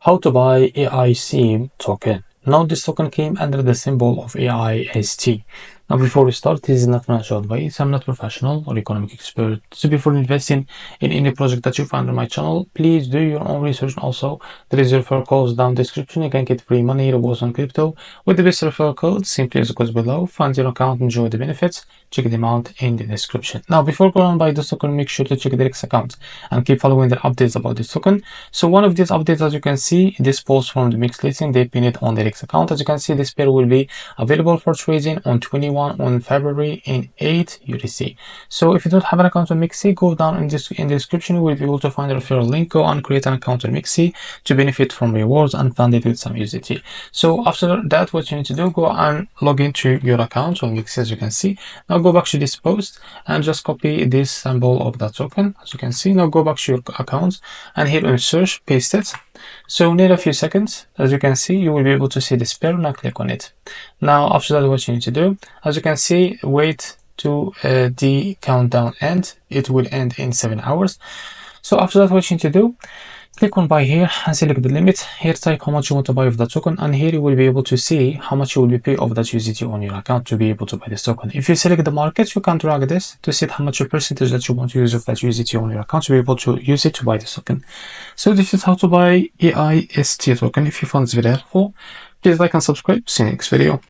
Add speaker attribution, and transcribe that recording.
Speaker 1: How to buy AISim token. Now this token came under the symbol of AIST. Now before we start, this is not financial advice. I'm not professional or economic expert. So before investing in any project that you find on my channel, please do your own research. Also, there is a referral code down description. You can get free money rewards on crypto with the best referral code. Simply as it goes below. Find your account, enjoy the benefits. Check them out in the description. Now before going on buy this token, make sure to check the REFERRAL account and keep following the updates about this token. So one of these updates, as you can see, this post from the MEXC listing, they pin it on the REFERRAL account. As you can see, this pair will be available for trading on 21 on February in 8 USD. So if you don't have an account on MEXC, go down in the description. You will be able to find a referral link. Go and create an account on MEXC to benefit from rewards and fund it with some USDT. So after that, what you need to do, go and log into your account on MEXC, as you can see. Now go back to this post and just copy this symbol of that token, as you can see. Now go back to your account and here in search, paste it. So need a few seconds. As you can see, you will be able to see this pair. Now click on it. Now after that, what you need to do, as you can see, wait to the countdown end. It will end in 7 hours. So after that, what you need to do, click on buy here and select the limit. Here type how much you want to buy of the token, and here you will be able to see how much you will be paid of that USDT on your account to be able to buy this token. If you select the market, you can drag this to set how much a percentage that you want to use of that USDT on your account to be able to use it to buy this token. So this is how to buy AIST token. If you found this video helpful, please like and subscribe. See you next video.